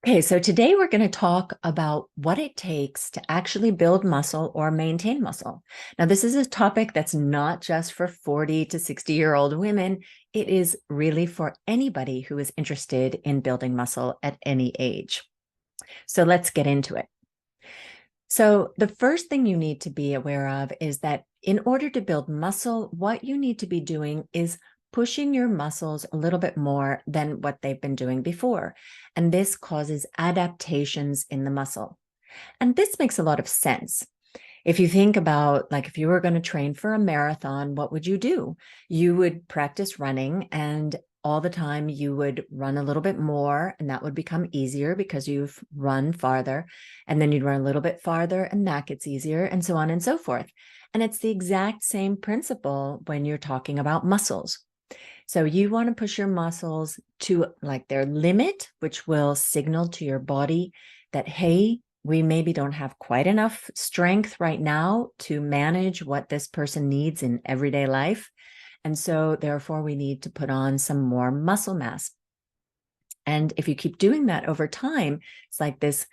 Okay, so today we're going to talk about what it takes to actually build muscle or maintain muscle. Now, this is a topic that's not just for 40 to 60-year-old women. It is really for anybody who is interested in building muscle at any age. So let's get into it. So the first thing you need to be aware of is that in order to build muscle, what you need to be doing is pushing your muscles a little bit more than what they've been doing before. And this causes adaptations in the muscle. And this makes a lot of sense. If you think about, like, if you were going to train for a marathon, what would you do? You would practice running, and all the time you would run a little bit more, and that would become easier because you've run farther. And then you'd run a little bit farther, and that gets easier, and so on and so forth. And it's the exact same principle when you're talking about muscles. So you want to push your muscles to like their limit, which will signal to your body that, hey, we maybe don't have quite enough strength right now to manage what this person needs in everyday life. And so therefore we need to put on some more muscle mass. And if you keep doing that over time, it's like this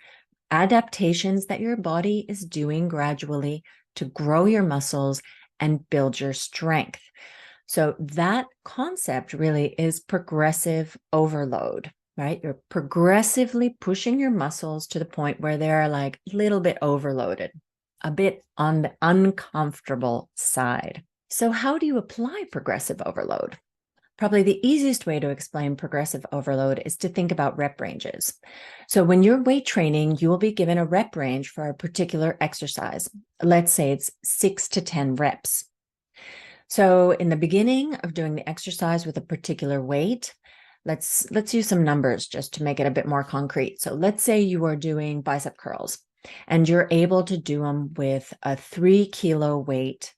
adaptations that your body is doing gradually to grow your muscles and build your strength. So that concept really is progressive overload, right? You're progressively pushing your muscles to the point where they're like a little bit overloaded, a bit on the uncomfortable side. So how do you apply progressive overload? Probably the easiest way to explain progressive overload is to think about rep ranges. So when you're weight training, you will be given a rep range for a particular exercise. Let's say it's 6 to 10 reps. So in the beginning of doing the exercise with a particular weight, let's use some numbers just to make it a bit more concrete. So let's say you are doing bicep curls and you're able to do them with a 3-kilo weight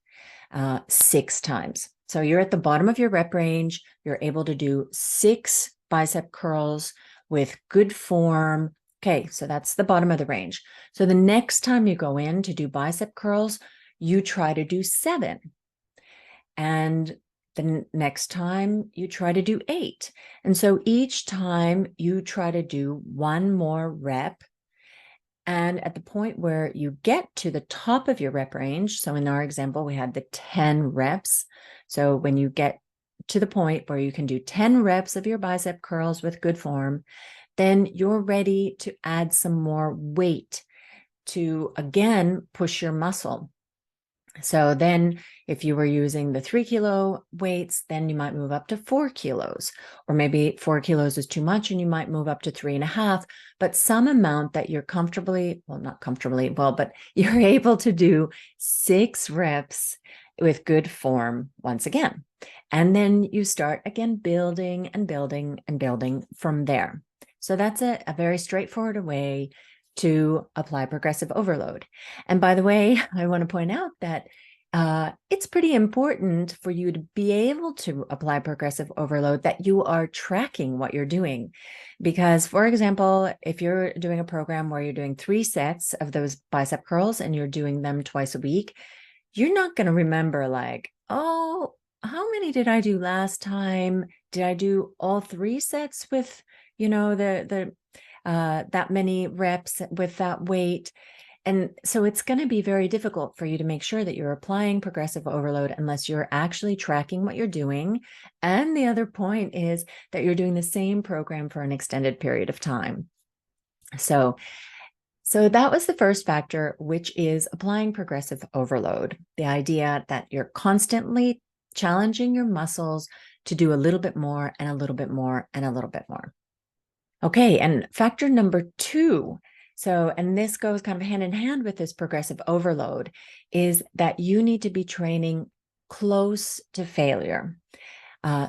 6 times. So you're at the bottom of your rep range. You're able to do 6 bicep curls with good form. Okay, so that's the bottom of the range. So the next time you go in to do bicep curls, you try to do 7. And the next time you try to do 8. And so each time you try to do one more rep. And at the point where you get to the top of your rep range, so in our example, we had the 10 reps. So when you get to the point where you can do 10 reps of your bicep curls with good form, then you're ready to add some more weight to, again, push your muscle. So then if you were using the 3-kilo weights, then you might move up to 4 kilos, or maybe 4 kilos is too much and you might move up to 3.5, but some amount that you're comfortably, well, not comfortably, well, but you're able to do 6 reps with good form once again. And then you start again building and building and building from there. So that's a very straightforward way to apply progressive overload. And by the way, I want to point out that it's pretty important for you to be able to apply progressive overload that you are tracking what you're doing. Because, for example, if you're doing a program where you're doing 3 sets of those bicep curls and you're doing them twice a week, you're not going to remember like, oh, how many did I do last time? Did I do all 3 sets with, that many reps with that weight? And so it's going to be very difficult for you to make sure that you're applying progressive overload unless you're actually tracking what you're doing. And the other point is that you're doing the same program for an extended period of time. So that was the first factor, which is applying progressive overload. The idea that you're constantly challenging your muscles to do a little bit more and a little bit more and a little bit more. Okay, and factor number 2, and this goes kind of hand in hand with this progressive overload, is that you need to be training close to failure.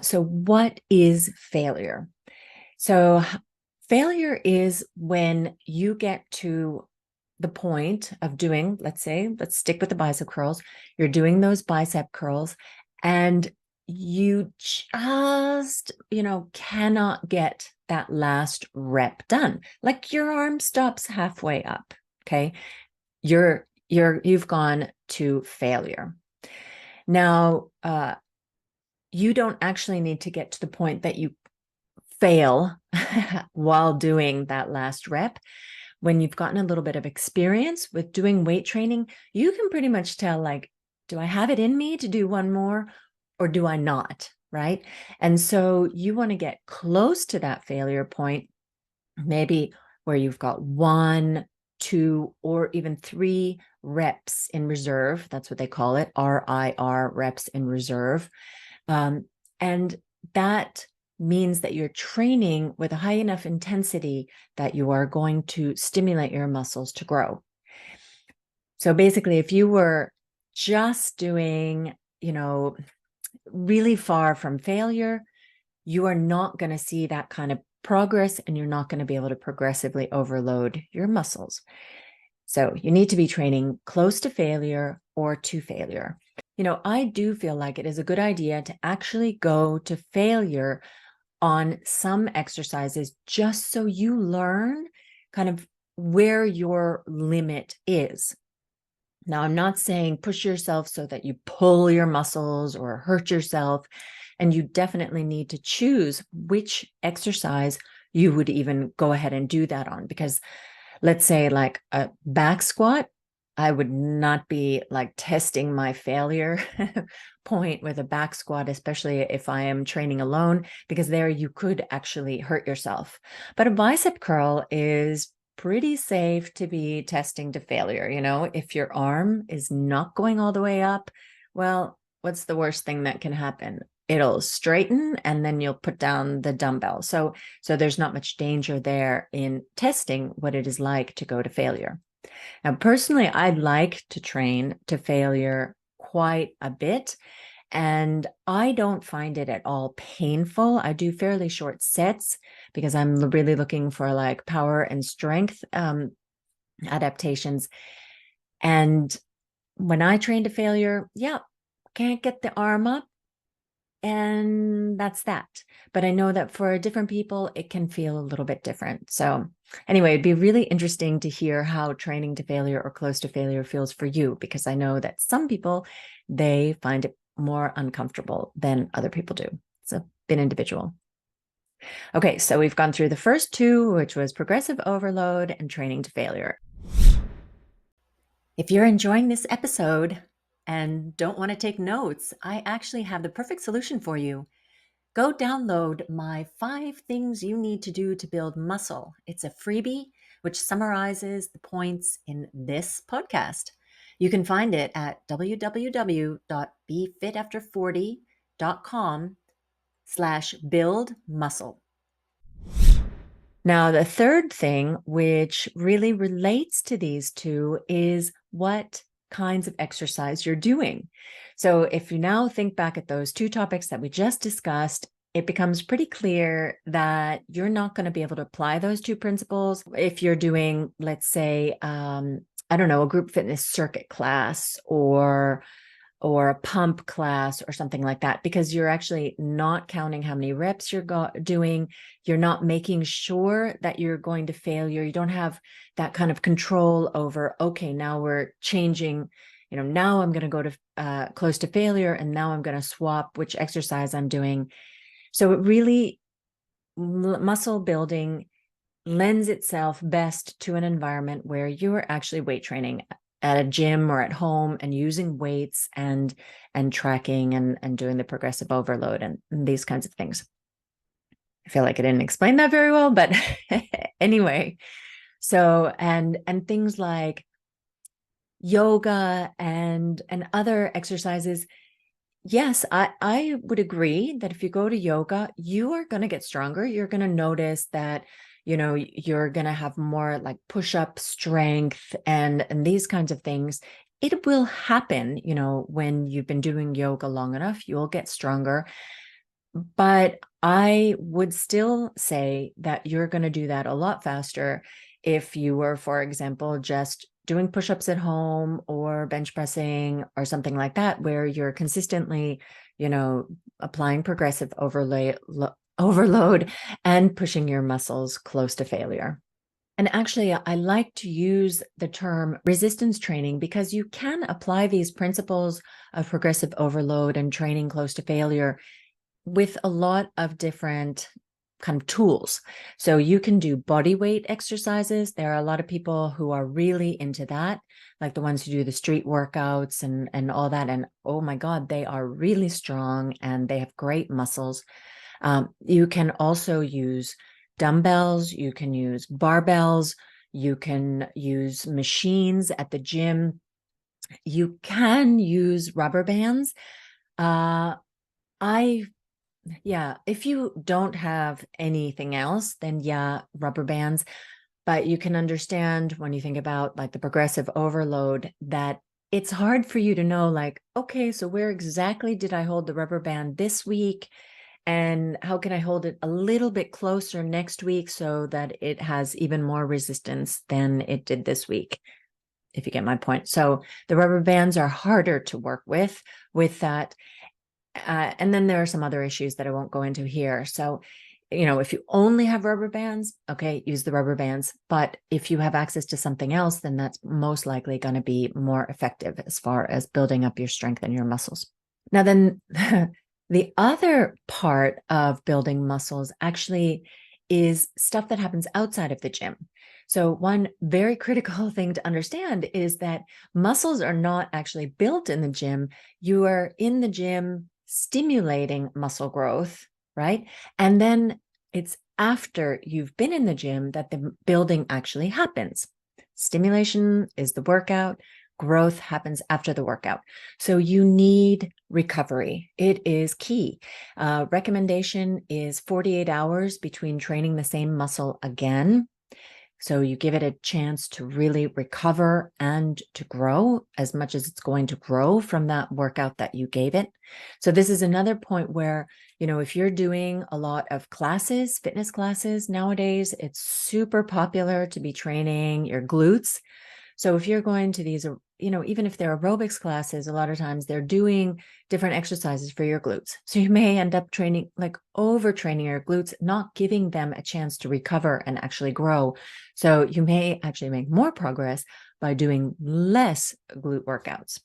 So what is failure? So failure is when you get to the point of doing, let's stick with the bicep curls. You're doing those bicep curls and you just, cannot get that last rep done. Like your arm stops halfway up. Okay. You've gone to failure. Now, you don't actually need to get to the point that you fail while doing that last rep, when you've gotten a little bit of experience with doing weight training, you can pretty much tell, like, do I have it in me to do one more or do I not? Right. And so you want to get close to that failure point, maybe where you've got 1, 2, or even 3 reps in reserve. That's what they call it, RIR, reps in reserve. And that means that you're training with a high enough intensity that you are going to stimulate your muscles to grow. So basically, if you were just doing, really far from failure, you are not going to see that kind of progress, and you're not going to be able to progressively overload your muscles. So you need to be training close to failure or to failure. I do feel like it is a good idea to actually go to failure on some exercises, just so you learn kind of where your limit is. Now, I'm not saying push yourself so that you pull your muscles or hurt yourself. And you definitely need to choose which exercise you would even go ahead and do that on. Because let's say like a back squat, I would not be like testing my failure point with a back squat, especially if I am training alone, because there you could actually hurt yourself. But a bicep curl is pretty safe to be testing to failure. If your arm is not going all the way up, well, what's the worst thing that can happen? It'll straighten and then you'll put down the dumbbell. So there's not much danger there in testing what it is like to go to failure. Now, personally, I like to train to failure quite a bit, and I don't find it at all painful. I do fairly short sets because I'm really looking for like power and strength adaptations. And when I train to failure, can't get the arm up, and that's that. But I know that for different people, it can feel a little bit different. So anyway, it'd be really interesting to hear how training to failure or close to failure feels for you, because I know that some people, they find it more uncomfortable than other people do. It's a bit individual. Okay, so we've gone through the first 2, which was progressive overload and training to failure. If you're enjoying this episode and don't want to take notes, I actually have the perfect solution for you. Go download my 5 things you need to do to build muscle. It's a freebie which summarizes the points in this podcast. You can find it at www.befitafter40.com/build muscle. Now, the third thing, which really relates to these 2, is what kinds of exercise you're doing. So if you now think back at those 2 topics that we just discussed, it becomes pretty clear that you're not going to be able to apply those 2 principles if you're doing, let's say, I don't know, a group fitness circuit class or a pump class or something like that, because you're actually not counting how many reps you're doing. You're not making sure that you're going to failure. You don't have that kind of control over, okay, now we're changing, now I'm going to go to close to failure, and now I'm going to swap which exercise I'm doing. So it really, muscle building lends itself best to an environment where you're actually weight training at a gym or at home and using weights and tracking and doing the progressive overload and these kinds of things. I feel like I didn't explain that very well, but anyway. So, and things like yoga and other exercises. Yes, I would agree that if you go to yoga, you are going to get stronger. You're going to notice that, you're going to have more like push-up strength and these kinds of things. It will happen, when you've been doing yoga long enough, you'll get stronger. But I would still say that you're going to do that a lot faster if you were, for example, just doing push-ups at home or bench pressing or something like that, where you're consistently, applying progressive overload and pushing your muscles close to failure. And actually, I like to use the term resistance training because you can apply these principles of progressive overload and training close to failure with a lot of different kind of tools. So you can do body weight exercises. There are a lot of people who are really into that, like the ones who do the street workouts and all that. And oh my God, they are really strong and they have great muscles. You can also use dumbbells, you can use barbells, you can use machines at the gym. You can use rubber bands. Yeah, if you don't have anything else, then yeah, rubber bands. But you can understand when you think about like the progressive overload that it's hard for you to know, like, okay, so where exactly did I hold the rubber band this week? And how can I hold it a little bit closer next week so that it has even more resistance than it did this week, if you get my point. So the rubber bands are harder to work with that. And then there are some other issues that I won't go into here. So, if you only have rubber bands, okay, use the rubber bands. But if you have access to something else, then that's most likely going to be more effective as far as building up your strength and your muscles. Now, then the other part of building muscles actually is stuff that happens outside of the gym. So one very critical thing to understand is that muscles are not actually built in the gym. You are in the gym stimulating muscle growth, right? And then it's after you've been in the gym that the building actually happens. Stimulation is the workout. Growth happens after the workout. So you need recovery. It is key. Recommendation is 48 hours between training the same muscle again. So you give it a chance to really recover and to grow as much as it's going to grow from that workout that you gave it. So this is another point where, if you're doing a lot of classes, fitness classes nowadays, it's super popular to be training your glutes. So if you're going to these, even if they're aerobics classes, a lot of times they're doing different exercises for your glutes. So you may end up overtraining your glutes, not giving them a chance to recover and actually grow. So you may actually make more progress by doing less glute workouts.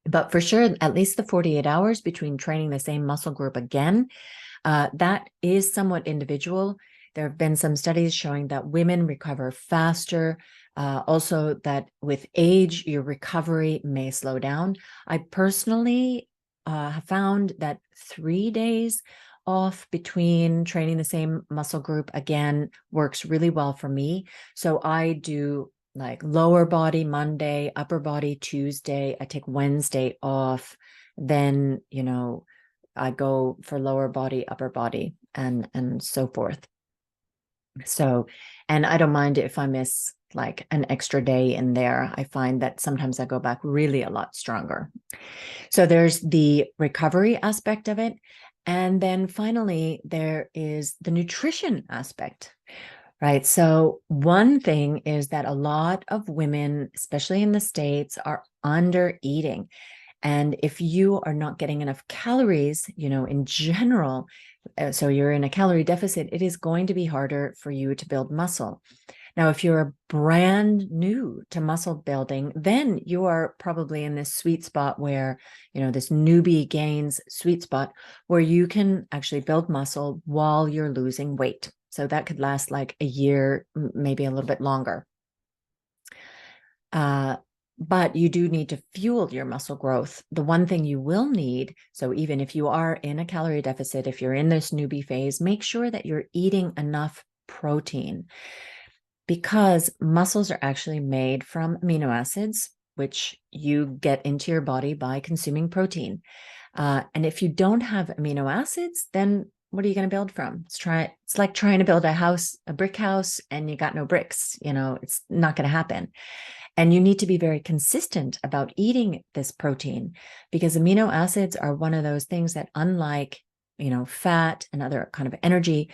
But for sure, at least the 48 hours between training the same muscle group again, that is somewhat individual. There have been some studies showing that women recover faster. Also, that with age, your recovery may slow down. I personally have found that 3 days off between training the same muscle group again works really well for me. So I do like lower body Monday, upper body Tuesday. I take Wednesday off. Then, I go for lower body, upper body, and so forth. So, and I don't mind if I miss like an extra day in there. I find that sometimes I go back really a lot stronger. So there's the recovery aspect of it. And then finally, there is the nutrition aspect, right? So one thing is that a lot of women, especially in the States, are under eating. And if you are not getting enough calories, in general, so you're in a calorie deficit, it is going to be harder for you to build muscle. Now, if you're brand new to muscle building, then you are probably in this sweet spot where, this newbie gains sweet spot where you can actually build muscle while you're losing weight. So that could last like a year, maybe a little bit longer. But you do need to fuel your muscle growth. The one thing you will need, so even if you are in a calorie deficit, if you're in this newbie phase, make sure that you're eating enough protein, because muscles are actually made from amino acids, which you get into your body by consuming protein. And if you don't have amino acids, then what are you going to build from? It's like trying to build a brick house, and you got no bricks. It's not going to happen. And you need to be very consistent about eating this protein, because amino acids are one of those things that, unlike, fat and other kind of energy,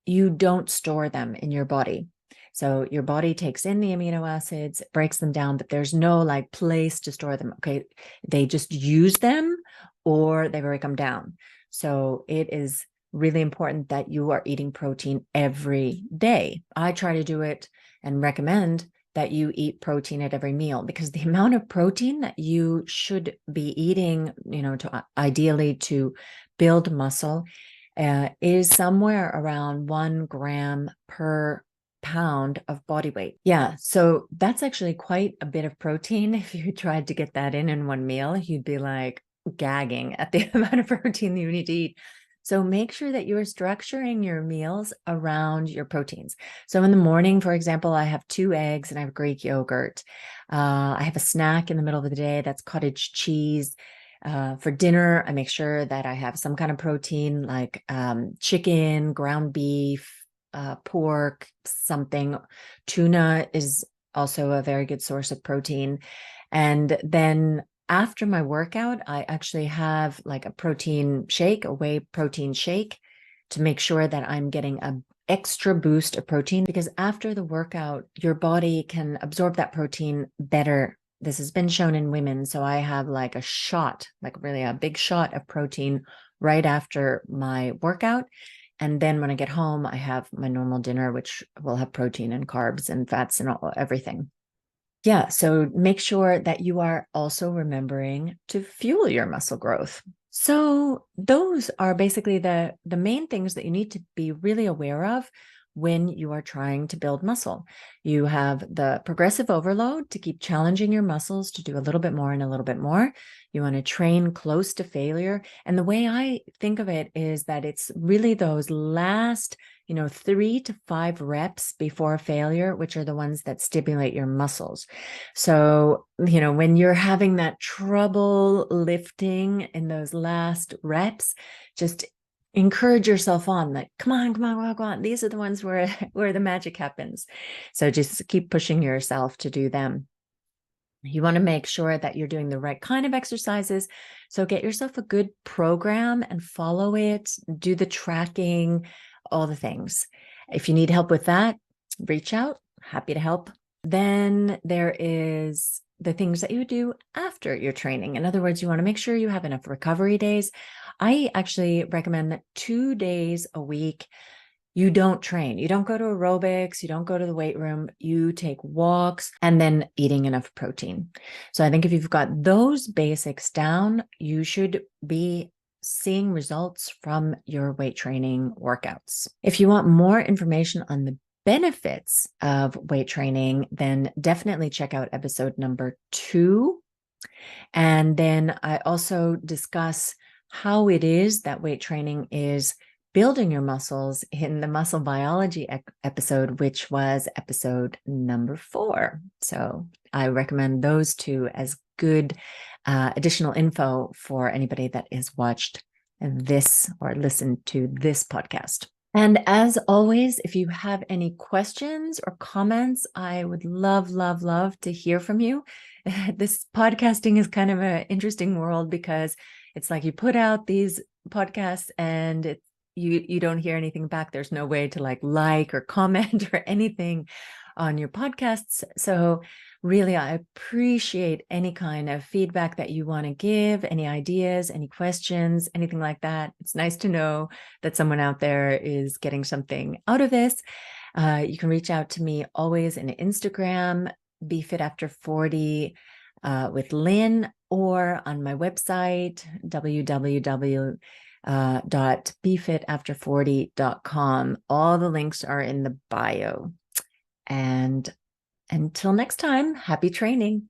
you don't store them in your body. So your body takes in the amino acids, breaks them down, but there's no like place to store them. Okay. They just use them or they break them down. So it is really important that you are eating protein every day. I try to do it and recommend that you eat protein at every meal, because the amount of protein that you should be eating, to ideally to build muscle, is somewhere around 1 gram per pound of body weight. Yeah, so that's actually quite a bit of protein. If you tried to get that in one meal, you'd be like gagging at the amount of protein that you need to eat. So make sure that you are structuring your meals around your proteins. So in the morning, for example, I have 2 eggs and I have Greek yogurt. I have a snack in the middle of the day that's cottage cheese. For dinner, I make sure that I have some kind of protein like chicken, ground beef, pork, something. Tuna is also a very good source of protein. And then after my workout, I actually have like a protein shake, a whey protein shake, to make sure that I'm getting a extra boost of protein, because after the workout, your body can absorb that protein better. This has been shown in women. So I have like a shot, like really a big shot of protein right after my workout. And then when I get home, I have my normal dinner, which will have protein and carbs and fats and everything. Yeah, so make sure that you are also remembering to fuel your muscle growth. So those are basically the main things that you need to be really aware of when you are trying to build muscle. You have the progressive overload to keep challenging your muscles to do a little bit more and a little bit more. You want to train close to failure. And the way I think of it is that it's really those last 3 to 5 reps before failure, which are the ones that stimulate your muscles. So, when you're having that trouble lifting in those last reps, just encourage yourself on, like, come on, come on, come on. These are the ones where the magic happens. So just keep pushing yourself to do them. You want to make sure that you're doing the right kind of exercises. So get yourself a good program and follow it, do the tracking, all the things. If you need help with that, reach out. Happy to help. Then there is the things that you do after your training. In other words, you want to make sure you have enough recovery days. I actually recommend that 2 days a week you don't train. You don't go to aerobics. You don't go to the weight room. You take walks and then eating enough protein. So I think if you've got those basics down, you should be seeing results from your weight training workouts. If you want more information on the benefits of weight training, then definitely check out episode number 2. And then I also discuss how it is that weight training is building your muscles in the muscle biology episode, which was episode number 4. So I recommend those 2 as good additional info for anybody that has watched this or listened to this podcast. And as always, if you have any questions or comments, I would love, love, love to hear from you. This podcasting is kind of an interesting world because it's like you put out these podcasts and you don't hear anything back. There's no way to like or comment or anything on your podcasts. So really, I appreciate any kind of feedback that you want to give, any ideas, any questions, anything like that. It's nice to know that someone out there is getting something out of this. You can reach out to me always in Instagram, BeFitAfter40 with Lynn, or on my website, www.befitafter40.com. All the links are in the bio. And until next time, happy training.